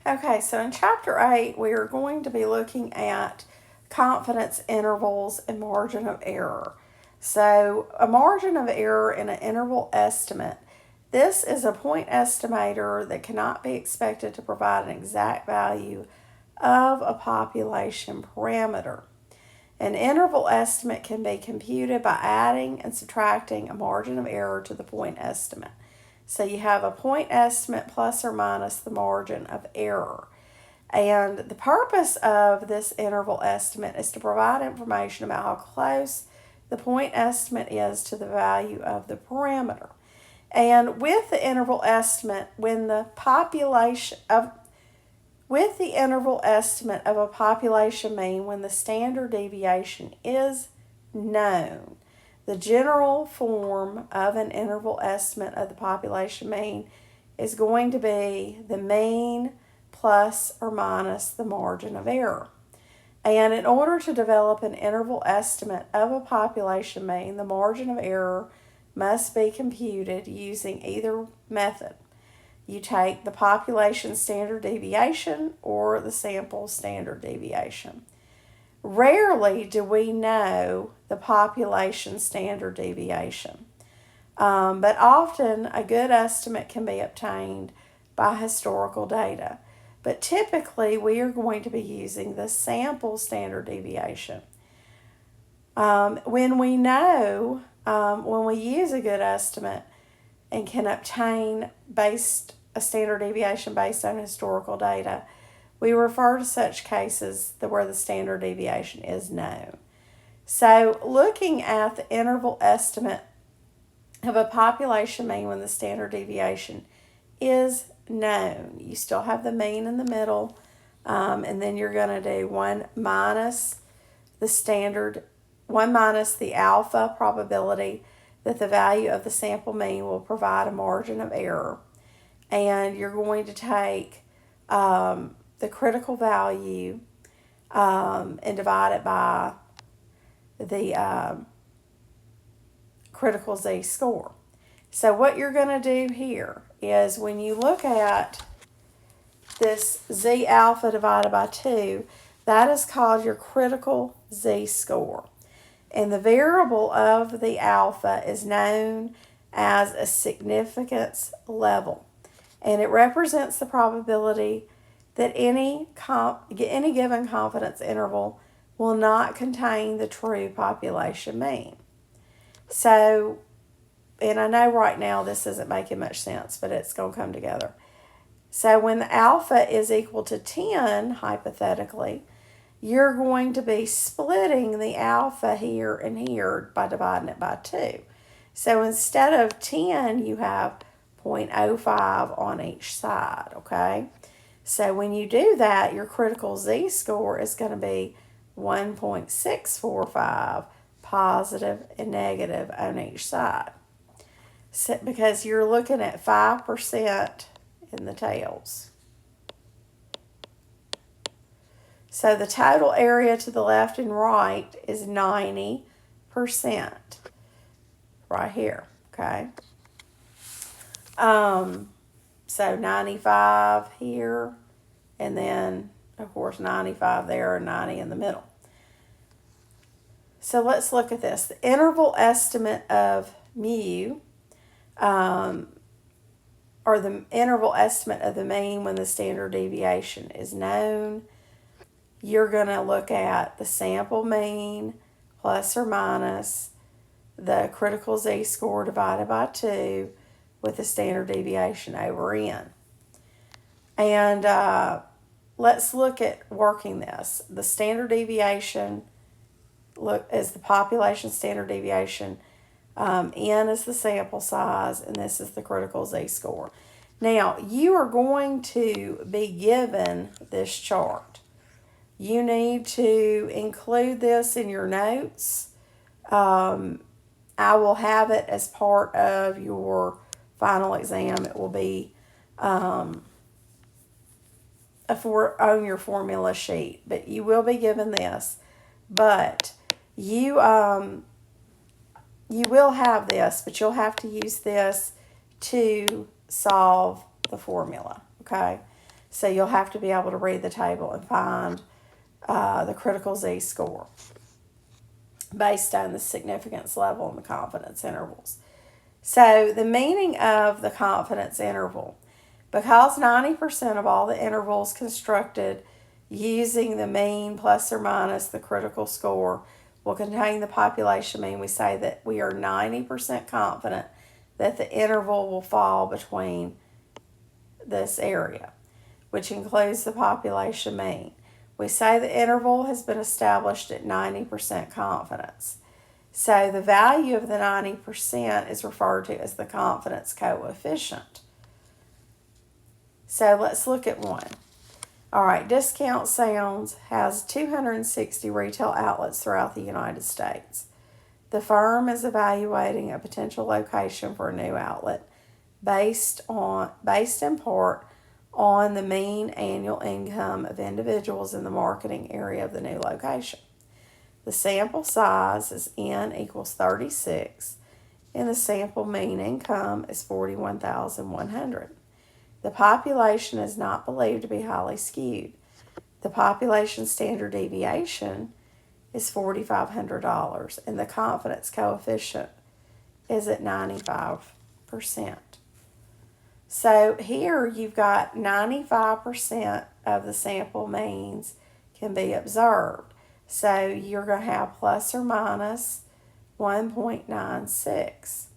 Okay, so in Chapter 8, we are going to be looking at confidence intervals and margin of error. So, a margin of error in an interval estimate. This is a point estimator that cannot be expected to provide an exact value of a population parameter. An interval estimate can be computed by adding and subtracting a margin of error to the point estimate. So you have a point estimate plus or minus the margin of error. And the purpose of this interval estimate is to provide information about how close the point estimate is to the value of the parameter. And with the interval estimate, with the interval estimate of a population mean, when the standard deviation is known, the general form of an interval estimate of the population mean is going to be the mean plus or minus the margin of error. And in order to develop an interval estimate of a population mean, the margin of error must be computed using either method. You take the population standard deviation or the sample standard deviation. Rarely do we know the population standard deviation, but often a good estimate can be obtained by historical data. But typically, we are going to be using the sample standard deviation. When we know, when we use a good estimate and can obtain a standard deviation based on historical data, we refer to such cases where the standard deviation is known. So, looking at the interval estimate of a population mean when the standard deviation is known, you still have the mean in the middle, and then you're going to do 1 minus the alpha probability that the value of the sample mean will provide a margin of error. And you're going to take the critical value and divide it by the critical z-score. So what you're going to do here is when you look at this z alpha divided by 2, that is called your critical z-score. And the variable of the alpha is known as a significance level. And it represents the probability that any given confidence interval will not contain the true population mean. So, and I know right now this isn't making much sense, but it's going to come together. So when the alpha is equal to 10, hypothetically, you're going to be splitting the alpha here and here by dividing it by 2. So instead of 10, you have 0.05 on each side, okay? So when you do that, your critical z-score is going to be 1.645, positive and negative on each side. So, because you're looking at 5% in the tails. So the total area to the left and right is 90% right here, okay? So 95 here, and then, of course, 95 there and 90 in the middle. So let's look at this. The interval estimate of mu, or the interval estimate of the mean when the standard deviation is known, you're going to look at the sample mean plus or minus the critical z-score divided by 2 with the standard deviation over n. And let's look at working this. The standard deviation is the population standard deviation. N is the sample size, and this is the critical z-score. Now, you are going to be given this chart. You need to include this in your notes. I will have it as part of your final exam. It will be on your formula sheet, but you will be given this. But you will have this, but you'll have to use this to solve the formula, okay? So you'll have to be able to read the table and find the critical z-score based on the significance level and the confidence intervals. So the meaning of the confidence interval, because 90% of all the intervals constructed using the mean plus or minus the critical score will contain the population mean, we say that we are 90% confident that the interval will fall between this area, which includes the population mean. We say the interval has been established at 90% confidence. So the value of the 90% is referred to as the confidence coefficient. So let's look at one. All right, Discount Sounds has 260 retail outlets throughout the United States. The firm is evaluating a potential location for a new outlet based in part on the mean annual income of individuals in the marketing area of the new location. The sample size is N equals 36, and the sample mean income is 41,100. The population is not believed to be highly skewed. The population standard deviation is $4,500, and the confidence coefficient is at 95%. So here you've got 95% of the sample means can be observed. So you're going to have plus or minus 1.96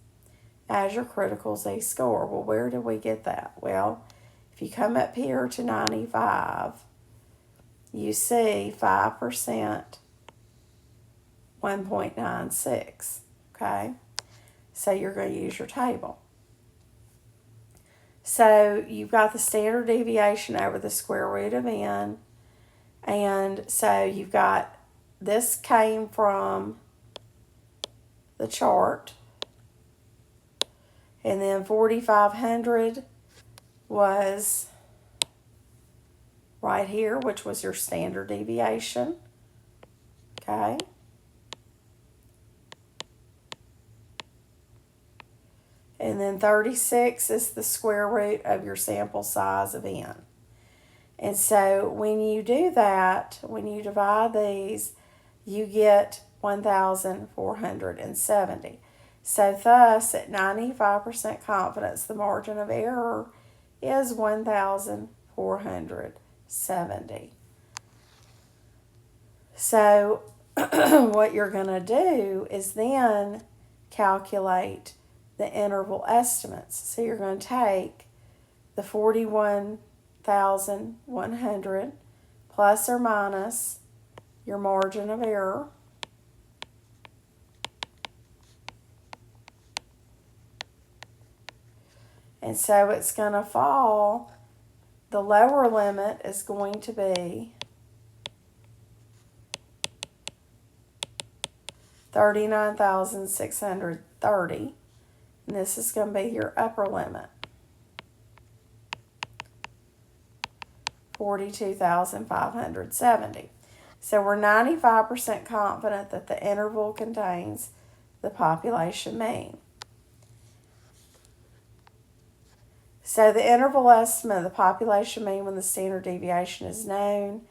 as your critical z-score. Well, where do we get that? Well, if you come up here to 95, you see 5%, 1.96, okay? So you're going to use your table. So you've got the standard deviation over the square root of n, and so you've got, this came from the chart, and then 4,500 was right here, which was your standard deviation, okay? And then 36 is the square root of your sample size of n. And so when you do that, when you divide these, you get 1,470. So thus, at 95% confidence, the margin of error is 1,470. So what you're going to do is then calculate the interval estimates. So you're going to take the 41,100 plus or minus your margin of error, and so it's going to fall, the lower limit is going to be 39,630, and this is going to be your upper limit, 42,570. So we're 95% confident that the interval contains the population mean. So the interval estimate of the population mean when the standard deviation is known,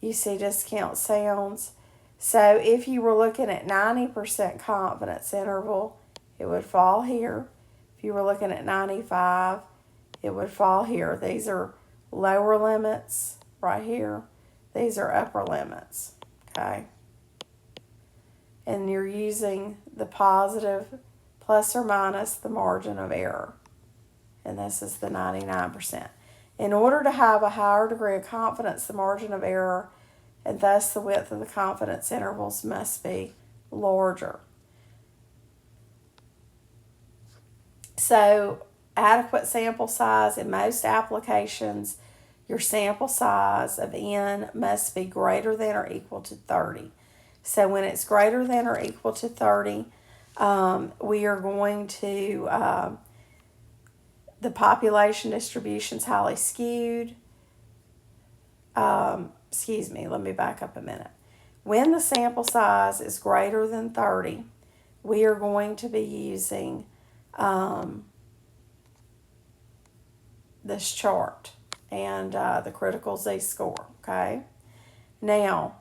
you see Discount Sounds. So if you were looking at 90% confidence interval, it would fall here. If you were looking at 95, it would fall here. These are lower limits right here. These are upper limits, okay? And you're using the positive plus or minus the margin of error. And this is the 99%. In order to have a higher degree of confidence, the margin of error and thus the width of the confidence intervals must be larger. So adequate sample size, in most applications, your sample size of n must be greater than or equal to 30. So when it's greater than or equal to 30, we are going to, the population distribution is highly skewed. Excuse me, let me back up a minute. When the sample size is greater than 30, we are going to be using this chart. and the critical z-score, okay? Now,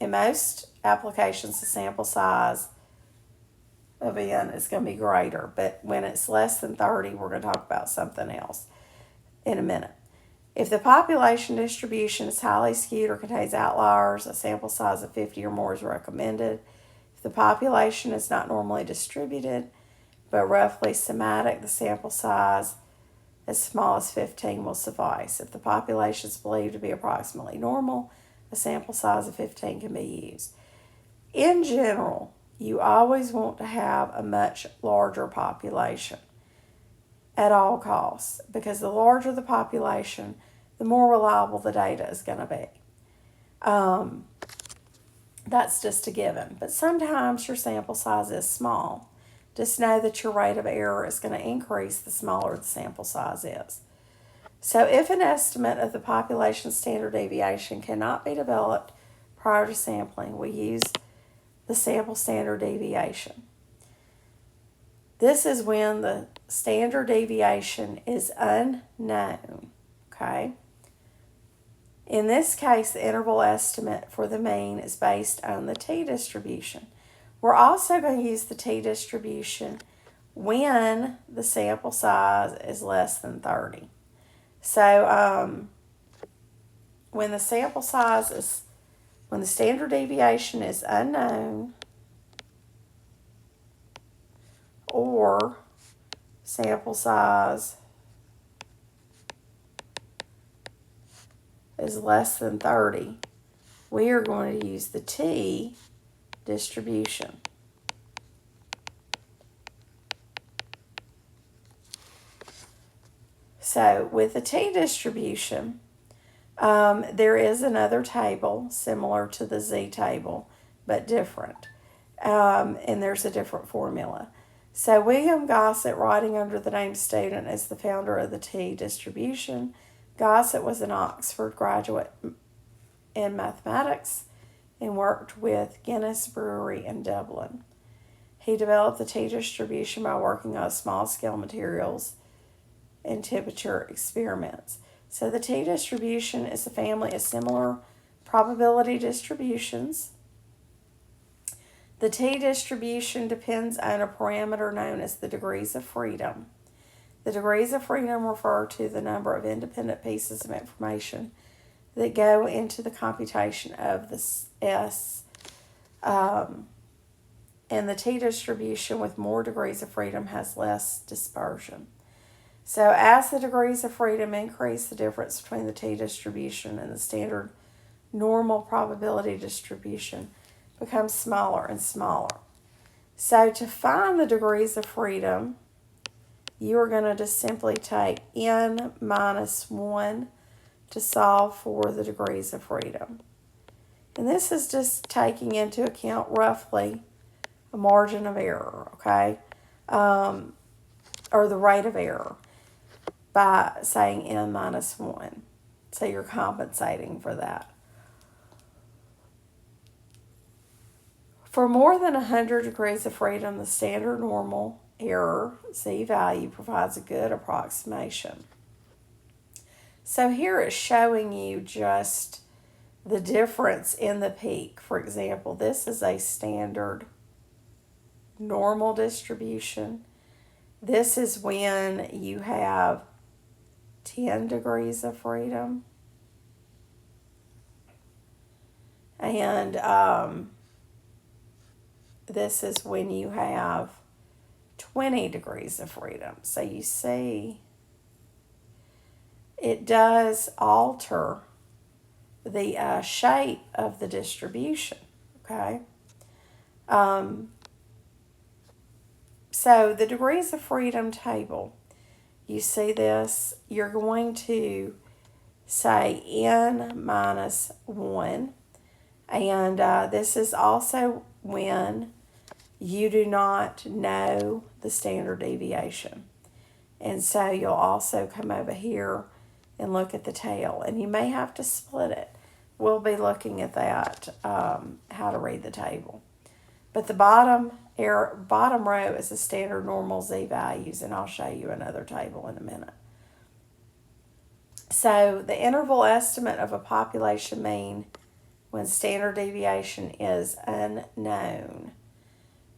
in most applications, the sample size of n is going to be greater, but when it's less than 30, we're going to talk about something else in a minute. If the population distribution is highly skewed or contains outliers, a sample size of 50 or more is recommended. If the population is not normally distributed, but roughly symmetric, the sample size as small as 15 will suffice. If the population is believed to be approximately normal, a sample size of 15 can be used. In general, you always want to have a much larger population at all costs, because the larger the population, the more reliable the data is going to be. That's just a given. But sometimes your sample size is small. Just know that your rate of error is going to increase the smaller the sample size is. So if an estimate of the population standard deviation cannot be developed prior to sampling, we use the sample standard deviation. This is when the standard deviation is unknown, okay? In this case, the interval estimate for the mean is based on the t-distribution. We're also going to use the t-distribution when the sample size is less than 30. So when the sample size is, when the standard deviation is unknown, or sample size is less than 30, we are going to use the t-distribution. So with the t-distribution, there is another table similar to the z-table, but different. And there's a different formula. So William Gossett, writing under the name student, is the founder of the t-distribution. Gossett was an Oxford graduate in mathematics and worked with Guinness Brewery in Dublin. He developed the t-distribution by working on small-scale materials and temperature experiments. So the t-distribution is a family of similar probability distributions. The t-distribution depends on a parameter known as the degrees of freedom. The degrees of freedom refer to the number of independent pieces of information that go into the computation of the S. And the t-distribution with more degrees of freedom has less dispersion. So as the degrees of freedom increase, the difference between the t-distribution and the standard normal probability distribution becomes smaller and smaller. So to find the degrees of freedom, you are going to just simply take n minus 1 to solve for the degrees of freedom. And this is just taking into account roughly a margin of error, okay? Or the rate of error by saying n minus 1. So you're compensating for that. For more than 100 degrees of freedom, the standard normal error, z-value, provides a good approximation. So here it's showing you just the difference in the peak. For example, this is a standard normal distribution. This is when you have 10 degrees of freedom. And this is when you have 20 degrees of freedom. So you see, it does alter the shape of the distribution, okay? So the degrees of freedom table, you see this, you're going to say n minus 1. And this is also when you do not know the standard deviation. And so you'll also come over here and look at the tail. And you may have to split it. We'll be looking at that, how to read the table. But the bottom row is the standard normal z-values, and I'll show you another table in a minute. So the interval estimate of a population mean when standard deviation is unknown,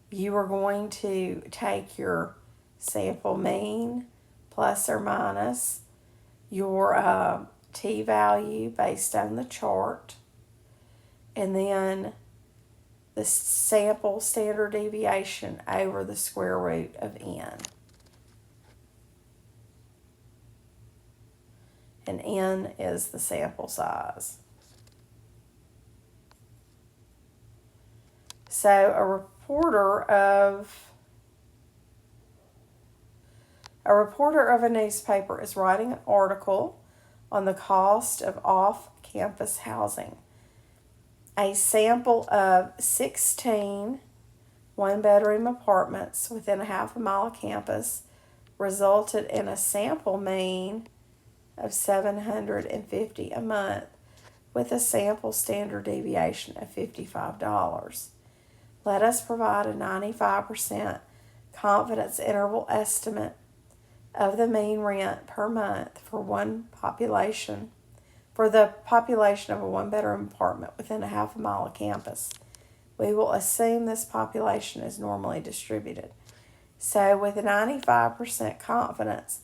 you are going to take your sample mean plus or minus your t-value based on the chart, and then the sample standard deviation over the square root of n. And n is the sample size. So a reporter of a newspaper is writing an article on the cost of off-campus housing. A sample of 16 one-bedroom apartments within a half a mile of campus resulted in a sample mean of $750 a month with a sample standard deviation of $55. Let us provide a 95% confidence interval estimate of the mean rent per month for the population of a one-bedroom apartment within a half a mile of campus. We will assume this population is normally distributed. So with a 95% confidence,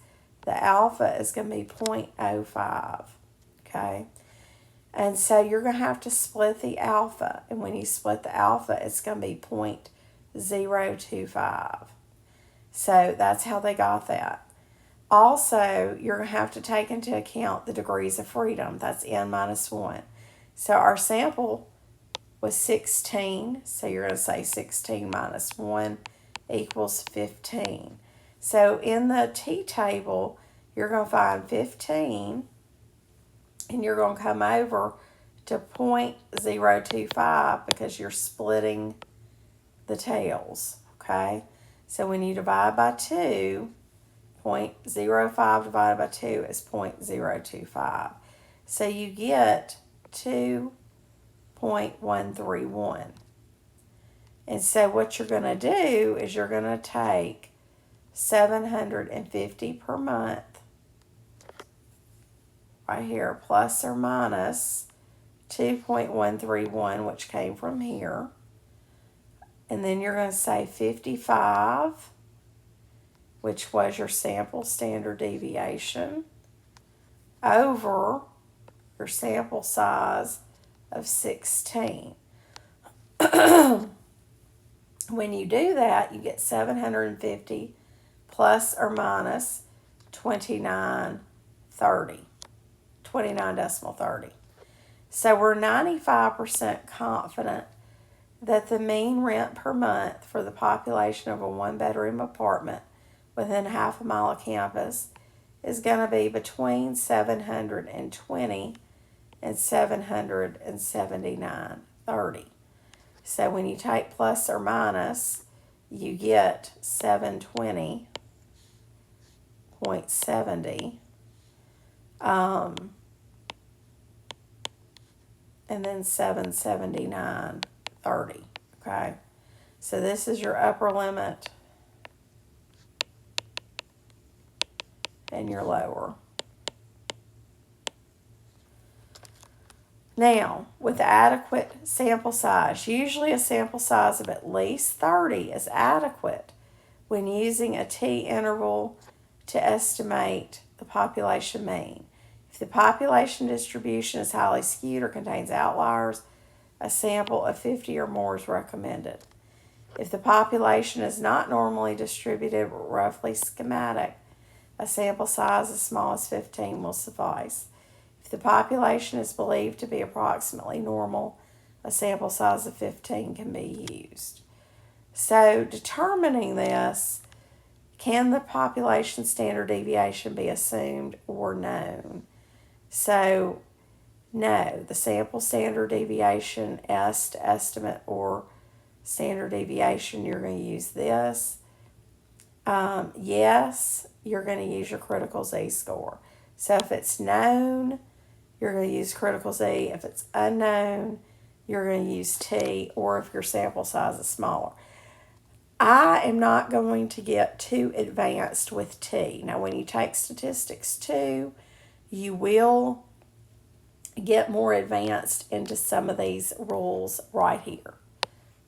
the alpha is going to be 0.05, okay? And so you're going to have to split the alpha. And when you split the alpha, it's going to be 0.025. So that's how they got that. Also, you're going to have to take into account the degrees of freedom. That's n minus 1. So our sample was 16. So you're going to say 16 minus 1 equals 15. So in the t-table, you're going to find 15. And you're going to come over to 0.025 because you're splitting the tails, okay? So when you divide by 2, 0.05 divided by 2 is 0.025. So you get 2.131. And so what you're going to do is you're going to take $750 per month right here, plus or minus 2.131, which came from here. And then you're going to say 55, which was your sample standard deviation, over your sample size of 16. When you do that, you get 750 plus or minus 29.30. 29.30. So we're 95% confident that the mean rent per month for the population of a one-bedroom apartment within half a mile of campus is going to be between $720 and $779.30. So when you take plus or minus, you get 720.70. And then 779.30. Okay. So this is your upper limit and your lower. Now, with adequate sample size, usually a sample size of at least 30 is adequate when using a t-interval to estimate the population mean. If the population distribution is highly skewed or contains outliers, a sample of 50 or more is recommended. If the population is not normally distributed but roughly schematic, a sample size as small as 15 will suffice. If the population is believed to be approximately normal, a sample size of 15 can be used. So determining this, can the population standard deviation be assumed or known? So no, the sample standard deviation estimate or standard deviation, you're going to use this. Yes, you're going to use your critical z-score. So if it's known, you're going to use critical z. If it's unknown, you're going to use t, or if your sample size is smaller. I am not going to get too advanced with t. Now, when you take statistics 2, you will get more advanced into some of these rules right here.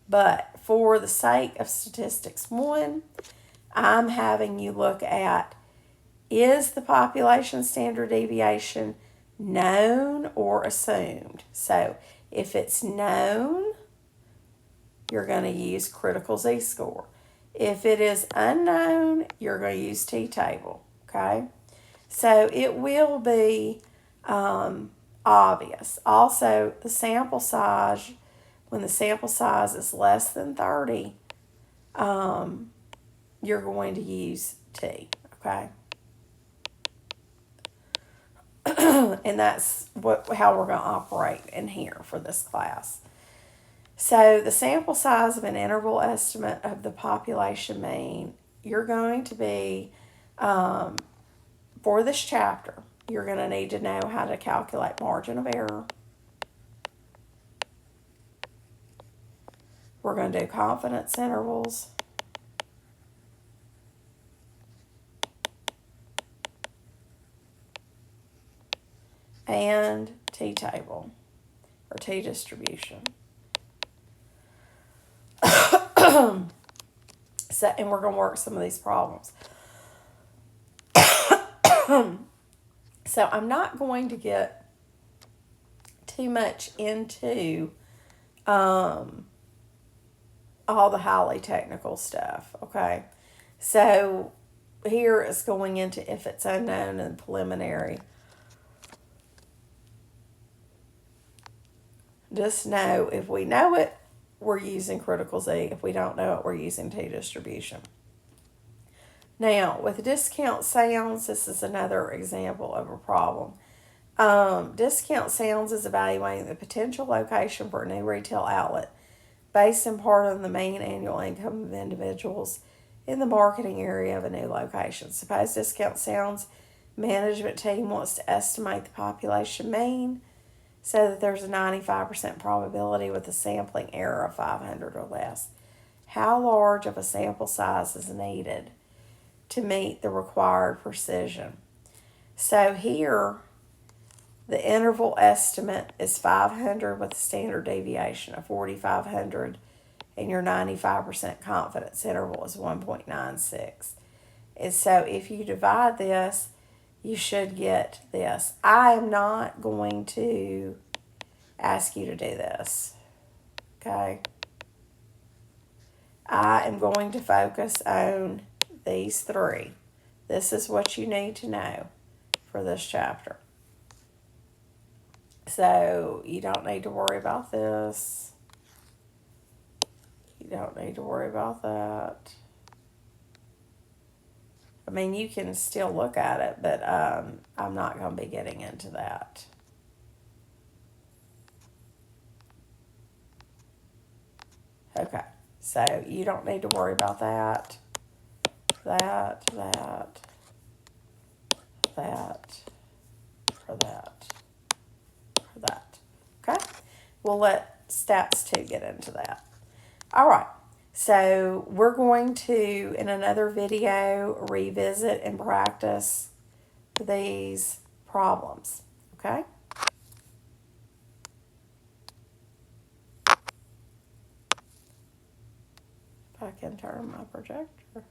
But for the sake of statistics 1, I'm having you look at, is the population standard deviation known or assumed? So if it's known, you're going to use critical z-score. If it is unknown, you're going to use t-table, okay? So it will be obvious. Also, the sample size, when the sample size is less than 30, you're going to use t, okay? And that's how we're going to operate in here for this class. So the sample size of an interval estimate of the population mean, you're going to be, for this chapter, you're going to need to know how to calculate margin of error. We're going to do confidence intervals. And t-table, or t-distribution. So, and we're going to work some of these problems. So I'm not going to get too much into all the highly technical stuff, okay? So here is going into if it's unknown and preliminary. Just know if we know it, we're using critical Z. If we don't know it, we're using t-distribution. Now, with discount sounds, this is another example of a problem. Discount sounds is evaluating the potential location for a new retail outlet based in part on the mean annual income of individuals in the marketing area of a new location. Suppose discount sounds management team wants to estimate the population mean so that there's a 95% probability with a sampling error of 500 or less. How large of a sample size is needed to meet the required precision? So here, the interval estimate is 500 with a standard deviation of 4,500, and your 95% confidence interval is 1.96. And so if you divide this, you should get this. I am not going to ask you to do this, okay? I am going to focus on these three. This is what you need to know for this chapter. So you don't need to worry about this. You don't need to worry about that. I mean, you can still look at it, but I'm not going to be getting into that. Okay, so you don't need to worry about that, that, or that. Okay, we'll let stats 2 get into that. All right, so we're going to, in another video, revisit and practice these problems, okay? If I can turn my projector.